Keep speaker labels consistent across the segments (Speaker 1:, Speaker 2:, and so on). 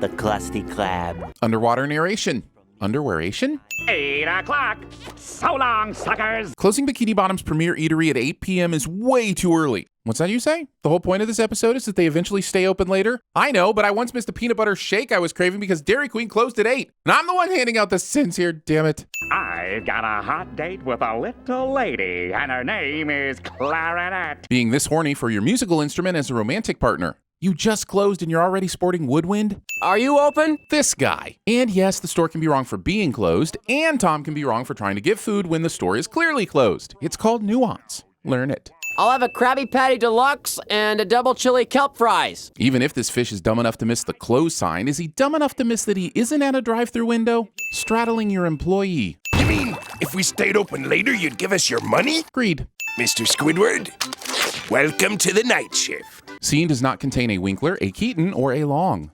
Speaker 1: the Krusty Krab.
Speaker 2: Underwater narration. Underwearation?
Speaker 3: 8 o'clock. So long, suckers.
Speaker 2: Closing Bikini Bottom's premiere eatery at 8 p.m. is way too early. What's that you say? The whole point of this episode is that they eventually stay open later? I know, but I once missed a peanut butter shake I was craving because Dairy Queen closed at 8. And I'm the one handing out the sins here, damn it.
Speaker 3: I got a hot date with a little lady, and her name is Clarinet.
Speaker 2: Being this horny for your musical instrument as a romantic partner. You just closed and you're already sporting woodwind?
Speaker 4: Are you open?
Speaker 2: This guy. And yes, the store can be wrong for being closed, and Tom can be wrong for trying to get food when the store is clearly closed. It's called nuance. Learn it.
Speaker 4: I'll have a Krabby Patty Deluxe and a double chili kelp fries.
Speaker 2: Even if this fish is dumb enough to miss the close sign, is he dumb enough to miss that he isn't at a drive-thru window? Straddling your employee.
Speaker 5: You mean, if we stayed open later, you'd give us your money?
Speaker 2: Agreed.
Speaker 5: Mr. Squidward, welcome to the night shift.
Speaker 2: Scene does not contain a Winkler, a Keaton, or a Long.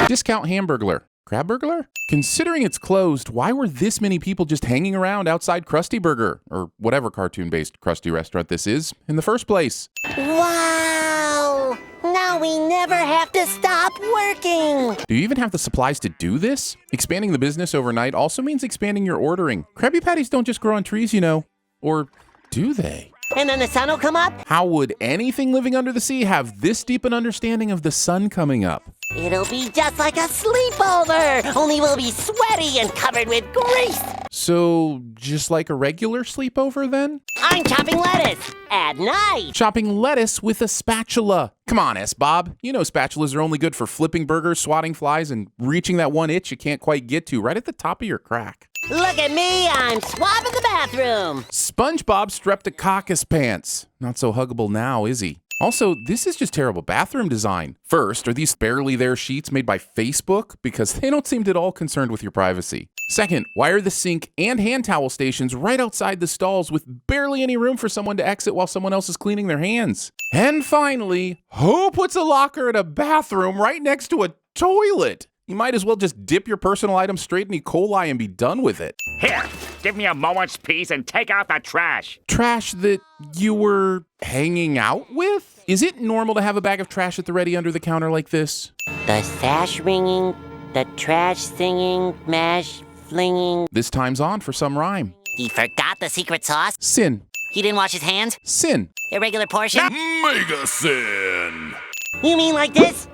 Speaker 2: Discount Hamburglar. Crab Burglar? Considering it's closed, why were this many people just hanging around outside Krusty Burger, or whatever cartoon-based Krusty restaurant this is, in the first place?
Speaker 6: Wow! Now we never have to stop working!
Speaker 2: Do you even have the supplies to do this? Expanding the business overnight also means expanding your ordering. Krabby Patties don't just grow on trees, you know. Or do they?
Speaker 6: And then the sun will come up?
Speaker 2: How would anything living under the sea have this deep an understanding of the sun coming up?
Speaker 6: It'll be just like a sleepover, only we'll be sweaty and covered with grease.
Speaker 2: So, just like a regular sleepover then?
Speaker 6: I'm chopping lettuce at night.
Speaker 2: Chopping lettuce with a spatula. Come on, S-Bob. You know spatulas are only good for flipping burgers, swatting flies, and reaching that one itch you can't quite get to right at the top of your crack.
Speaker 6: Look at me, I'm swabbing the bathroom.
Speaker 2: SpongeBob Streptococcus pants. Not so huggable now, is he? Also, this is just terrible bathroom design. First, are these barely there sheets made by Facebook? Because they don't seem at all concerned with your privacy. Second, why are the sink and hand towel stations right outside the stalls with barely any room for someone to exit while someone else is cleaning their hands? And finally, who puts a locker in a bathroom right next to a toilet? You might as well just dip your personal items straight in E. coli and be done with it.
Speaker 3: Here, give me a moment's peace and take out the trash.
Speaker 2: Trash that you were hanging out with? Is it normal to have a bag of trash at the ready under the counter like this?
Speaker 6: The sash ringing, the trash singing, mash flinging.
Speaker 2: This time's on for some rhyme.
Speaker 6: He forgot the secret sauce.
Speaker 2: Sin.
Speaker 6: He didn't wash his hands.
Speaker 2: Sin.
Speaker 6: Irregular portion.
Speaker 5: Mega sin.
Speaker 6: You mean like this?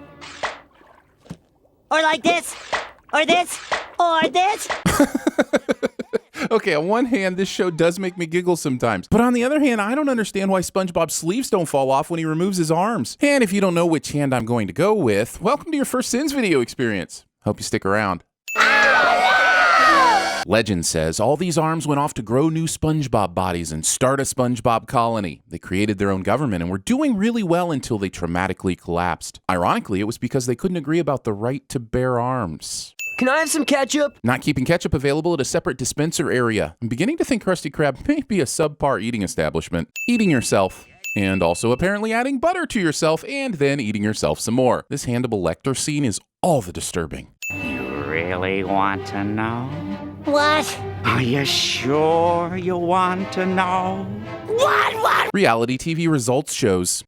Speaker 6: Or like this? Or this? Or this?
Speaker 2: Okay, on one hand, this show does make me giggle sometimes. But on the other hand, I don't understand why SpongeBob's sleeves don't fall off when he removes his arms. And if you don't know which hand I'm going to go with, welcome to your first Sins video experience. Hope you stick around. Legend says all these arms went off to grow new SpongeBob bodies and start a SpongeBob colony. They created their own government and were doing really well until they traumatically collapsed. Ironically, it was because they couldn't agree about the right to bear arms.
Speaker 4: Can I have some ketchup?
Speaker 2: Not keeping ketchup available at a separate dispenser area. I'm beginning to think Krusty Krab may be a subpar eating establishment. Eating yourself. And also apparently adding butter to yourself and then eating yourself some more. This Hannibal Lecter scene is all the disturbing.
Speaker 3: You really want to know?
Speaker 6: What?
Speaker 3: Are you sure you want to know?
Speaker 6: What?
Speaker 2: Reality TV results shows.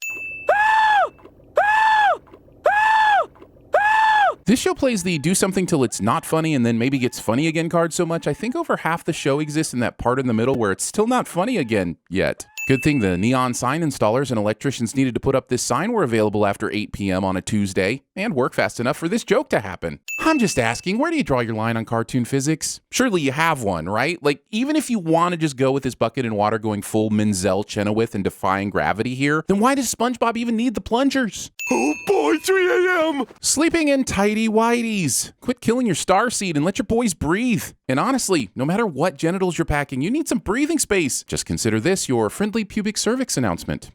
Speaker 2: This show plays the do something till it's not funny and then maybe gets funny again card so much, I think over half the show exists in that part in the middle where it's still not funny again yet. Good thing the neon sign installers and electricians needed to put up this sign were available after 8 p.m. on a Tuesday and work fast enough for this joke to happen. I'm just asking, where do you draw your line on cartoon physics? Surely you have one, right? Like, even if you want to just go with this bucket and water going full Menzel Chenoweth and defying gravity here, then why does SpongeBob even need the plungers?
Speaker 5: Oh boy, 3 a.m.
Speaker 2: Sleeping in tidy whities. Quit killing your starseed and let your boys breathe. And honestly, no matter what genitals you're packing, you need some breathing space. Just consider this your friendly pubic cervix announcement.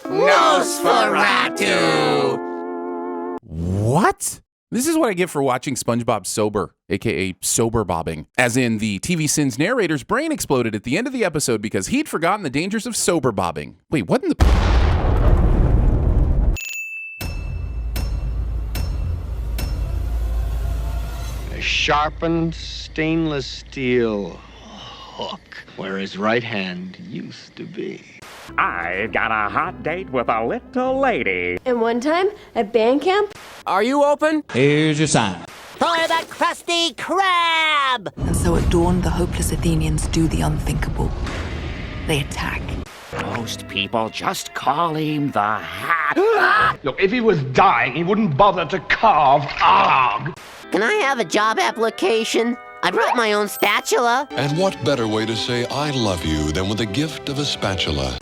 Speaker 4: Nosferatu!
Speaker 2: What? This is what I get for watching SpongeBob sober, aka sober bobbing. As in, the TVSins narrator's brain exploded at the end of the episode because he'd forgotten the dangers of sober bobbing. Wait, what in the...
Speaker 7: A sharpened stainless steel hook where his right hand used to be.
Speaker 3: I got a hot date with a little lady.
Speaker 1: And one time at band camp,
Speaker 4: Are you open?
Speaker 8: Here's your sign.
Speaker 6: For the Krusty Krab!
Speaker 9: And so at dawn, the hopeless Athenians do the unthinkable. They attack.
Speaker 3: Most people just call him the Hat.
Speaker 7: Look, if he was dying, he wouldn't bother to carve. Arg!
Speaker 6: Can I have a job application? I brought my own spatula.
Speaker 10: And what better way to say I love you than with the gift of a spatula?